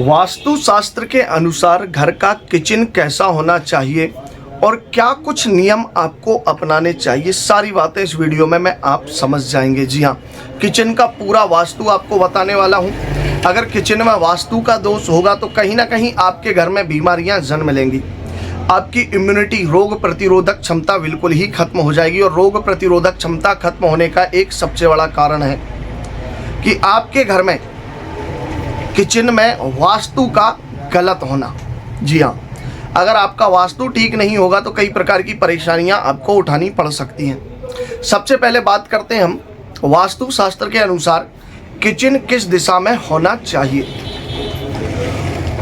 वास्तु शास्त्र के अनुसार घर का किचन कैसा होना चाहिए और क्या कुछ नियम आपको अपनाने चाहिए, सारी बातें इस वीडियो में मैं आप समझ जाएंगे। जी हाँ, किचन का पूरा वास्तु आपको बताने वाला हूँ। अगर किचन में वास्तु का दोष होगा तो कहीं ना कहीं आपके घर में बीमारियाँ जन्म लेंगी। आपकी इम्यूनिटी, रोग प्रतिरोधक क्षमता बिल्कुल ही खत्म हो जाएगी। और रोग प्रतिरोधक क्षमता खत्म होने का एक सबसे बड़ा कारण है कि आपके घर में किचन में वास्तु का गलत होना। जी हाँ, अगर आपका वास्तु ठीक नहीं होगा तो कई प्रकार की परेशानियां आपको उठानी पड़ सकती हैं। सबसे पहले बात करते हैं हम वास्तु शास्त्र के अनुसार किचन किस दिशा में होना चाहिए।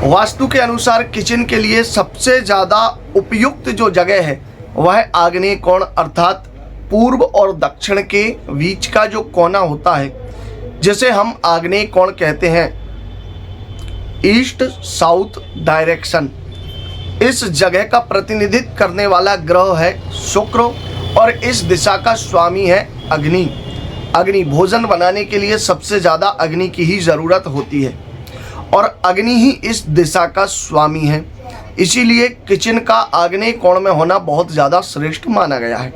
वास्तु के अनुसार किचन के लिए सबसे ज़्यादा उपयुक्त जो जगह है वह है आग्नेय कोण, अर्थात पूर्व और दक्षिण के बीच का जो कोना होता है, जिसे हम आग्नेय कोण कहते हैं, ईस्ट साउथ डायरेक्शन। इस जगह का प्रतिनिधित्व करने वाला ग्रह है शुक्र और इस दिशा का स्वामी है अग्नि। अग्नि, भोजन बनाने के लिए सबसे ज़्यादा अग्नि की ही ज़रूरत होती है और अग्नि ही इस दिशा का स्वामी है। इसीलिए किचन का आग्नेय कोण में होना बहुत ज़्यादा श्रेष्ठ माना गया है।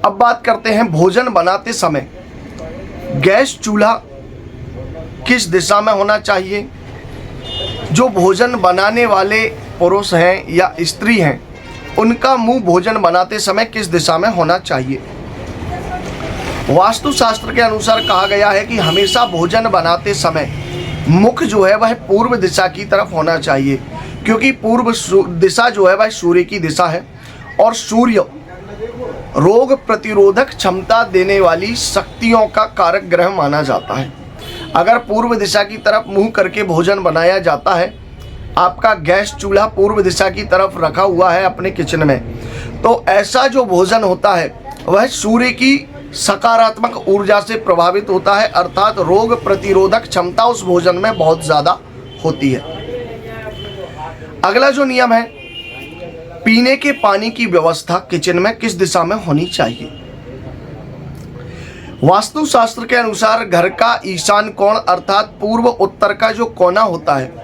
अब बात करते हैं भोजन बनाते समय गैस चूल्हा किस दिशा में होना चाहिए। जो भोजन बनाने वाले पुरुष हैं या स्त्री हैं, उनका मुंह भोजन बनाते समय किस दिशा में होना चाहिए। वास्तु शास्त्र के अनुसार कहा गया है कि हमेशा भोजन बनाते समय मुख जो है वह पूर्व दिशा की तरफ होना चाहिए, क्योंकि पूर्व दिशा जो है वह सूर्य की दिशा है और सूर्य रोग प्रतिरोधक क्षमता देने वाली शक्तियों का कारक ग्रह माना जाता है। अगर पूर्व दिशा की तरफ मुंह करके भोजन बनाया जाता है, आपका गैस चूल्हा पूर्व दिशा की तरफ रखा हुआ है अपने किचन में, तो ऐसा जो भोजन होता है वह सूर्य की सकारात्मक ऊर्जा से प्रभावित होता है, अर्थात रोग प्रतिरोधक क्षमता उस भोजन में बहुत ज़्यादा होती है। अगला जो नियम है, पीने के पानी की व्यवस्था किचन में किस दिशा में होनी चाहिए। वास्तु शास्त्र के अनुसार घर का ईशान कोण, अर्थात पूर्व उत्तर का जो कोना होता है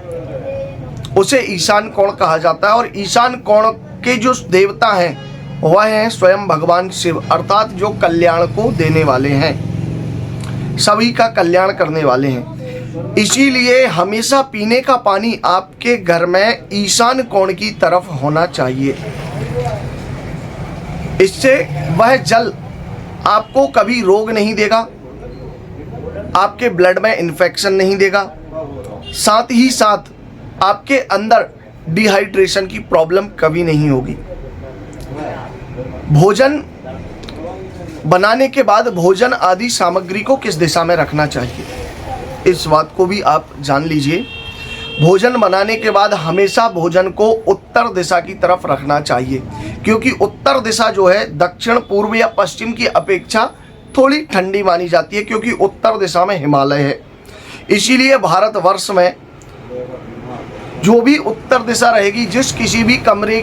उसे ईशान कोण कहा जाता है। और ईशान कोण के जो देवता हैं वह हैं स्वयं भगवान शिव, अर्थात जो कल्याण को देने वाले हैं, सभी का कल्याण करने वाले हैं। इसीलिए हमेशा पीने का पानी आपके घर में ईशान कोण की तरफ होना चाहिए। इससे वह जल आपको कभी रोग नहीं देगा, आपके ब्लड में इन्फेक्शन नहीं देगा, साथ ही साथ आपके अंदर डिहाइड्रेशन की प्रॉब्लम कभी नहीं होगी। भोजन बनाने के बाद भोजन आदि सामग्री को किस दिशा में रखना चाहिए, इस बात को भी आप जान लीजिए। भोजन बनाने के बाद हमेशा भोजन को उत्तर दिशा की तरफ रखना चाहिए, क्योंकि उत्तर दिशा जो है दक्षिण, पूर्व या पश्चिम की अपेक्षा थोड़ी ठंडी मानी जाती है, क्योंकि उत्तर दिशा में हिमालय है। इसीलिए भारतवर्ष में जो भी उत्तर दिशा रहेगी, जिस किसी भी कमरे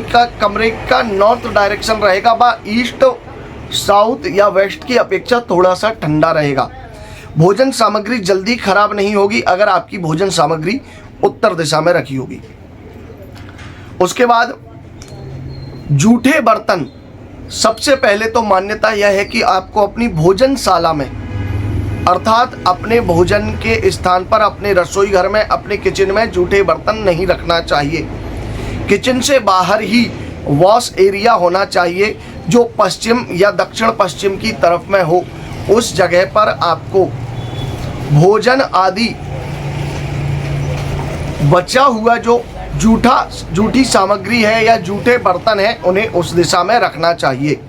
का नॉर्थ डायरेक्शन रहेगा वह ईस्ट, साउथ या वेस्ट की अपेक्षा थोड़ा सा ठंडा रहेगा। भोजन सामग्री जल्दी खराब नहीं होगी अगर आपकी भोजन सामग्री उत्तर दिशा में रखी होगी। उसके बाद जूठे बर्तन, सबसे पहले तो मान्यता यह है कि आपको अपनी भोजनशाला में, अर्थात अपने भोजन के स्थान पर, अपने रसोई घर में, अपने किचन में जूठे बर्तन नहीं रखना चाहिए। किचन से बाहर ही वॉश एरिया होना चाहिए जो पश्चिम या दक्षिण पश्चिम की तरफ में हो। उस जगह पर आपको भोजन आदि बचा हुआ जो जूठी सामग्री है या जूठे बर्तन हैं उन्हें उस दिशा में रखना चाहिए।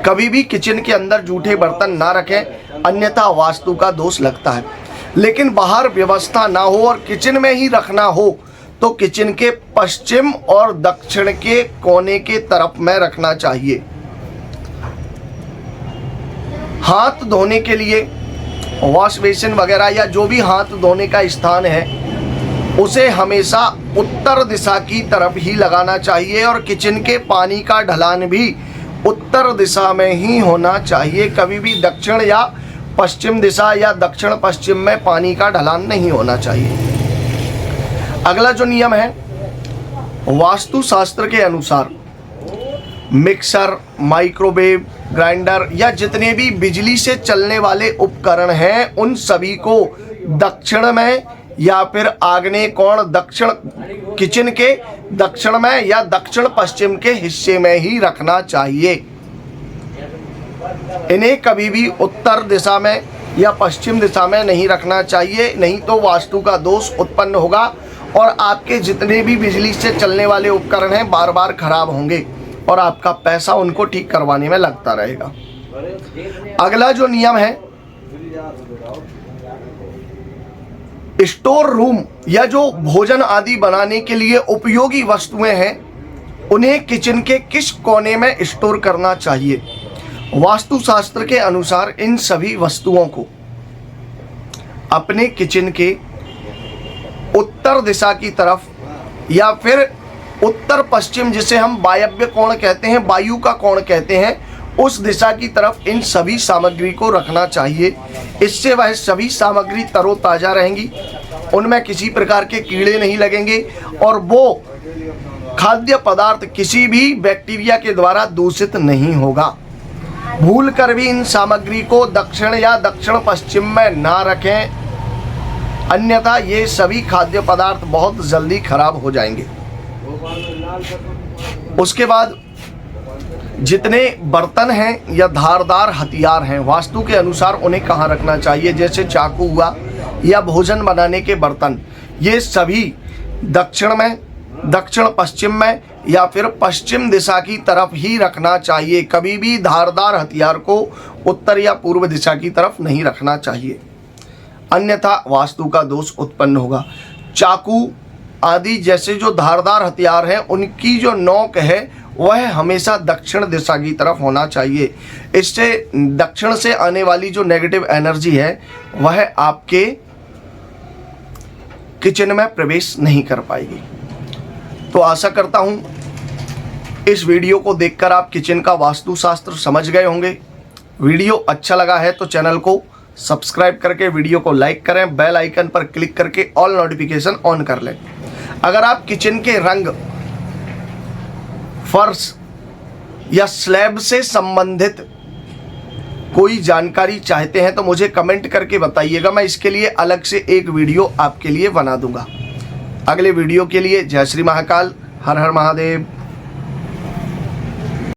कभी भी किचन के अंदर जूठे बर्तन ना रखें, अन्यथा वास्तु का दोष लगता है। लेकिन बाहर व्यवस्था ना हो और किचन में ही रखना हो तो किचन के पश्चिम और दक्षिण के कोने के तरफ में रखना चाहिए। हाथ धोने के लिए वॉश बेसिन वगैरह या जो भी हाथ धोने का स्थान है उसे हमेशा उत्तर दिशा की तरफ ही लगाना चाहिए और किचन के पानी का ढलान भी उत्तर दिशा में ही होना चाहिए। कभी भी दक्षिण या पश्चिम दिशा या दक्षिण पश्चिम में पानी का ढलान नहीं होना चाहिए। अगला जो नियम है, वास्तु शास्त्र के अनुसार मिक्सर, माइक्रोवेव, ग्राइंडर या जितने भी बिजली से चलने वाले उपकरण हैं उन सभी को दक्षिण में या फिर आग्नेय कोण दक्षिण किचन के दक्षिण में या दक्षिण पश्चिम के हिस्से में ही रखना चाहिए। इन्हें कभी भी उत्तर दिशा में या पश्चिम दिशा में नहीं रखना चाहिए, नहीं तो वास्तु का दोष उत्पन्न होगा और आपके जितने भी बिजली से चलने वाले उपकरण हैं बार बार खराब होंगे और आपका पैसा उनको ठीक करवाने में लगता रहेगा। अगला जो नियम है, स्टोर रूम या जो भोजन आदि बनाने के लिए उपयोगी वस्तुएं हैं उन्हें किचन के किस कोने में स्टोर करना चाहिए। वास्तु शास्त्र के अनुसार इन सभी वस्तुओं को अपने किचन के उत्तर दिशा की तरफ या फिर उत्तर पश्चिम, जिसे हम वायव्य कोण कहते हैं, वायु का कोण कहते हैं, उस दिशा की तरफ इन सभी सामग्री को रखना चाहिए। इससे वह सभी सामग्री तरोताज़ा रहेंगी, उनमें किसी प्रकार के कीड़े नहीं लगेंगे और वो खाद्य पदार्थ किसी भी बैक्टीरिया के द्वारा दूषित नहीं होगा। भूल कर भी इन सामग्री को दक्षिण या दक्षिण पश्चिम में ना रखें, अन्यथा ये सभी खाद्य पदार्थ बहुत जल्दी खराब हो जाएंगे। उसके बाद जितने बर्तन हैं या धारदार हथियार हैं वास्तु के अनुसार उन्हें कहाँ रखना चाहिए, जैसे चाकू हुआ या भोजन बनाने के बर्तन, ये सभी दक्षिण में, दक्षिण पश्चिम में या फिर पश्चिम दिशा की तरफ ही रखना चाहिए। कभी भी धारदार हथियार को उत्तर या पूर्व दिशा की तरफ नहीं रखना चाहिए, अन्यथा वास्तु का दोष उत्पन्न होगा। चाकू आदि जैसे जो धारदार हथियार हैं उनकी जो नोक है वह हमेशा दक्षिण दिशा की तरफ होना चाहिए। इससे दक्षिण से आने वाली जो नेगेटिव एनर्जी है वह आपके किचन में प्रवेश नहीं कर पाएगी। तो आशा करता हूं इस वीडियो को देखकर आप किचन का वास्तुशास्त्र समझ गए होंगे। वीडियो अच्छा लगा है तो चैनल को सब्सक्राइब करके वीडियो को लाइक करें, बेल आइकन पर क्लिक करके ऑल नोटिफिकेशन ऑन कर लें। अगर आप किचन के रंग, फर्श या स्लैब से संबंधित कोई जानकारी चाहते हैं तो मुझे कमेंट करके बताइएगा, मैं इसके लिए अलग से एक वीडियो आपके लिए बना दूंगा। अगले वीडियो के लिए जय श्री महाकाल, हर हर महादेव।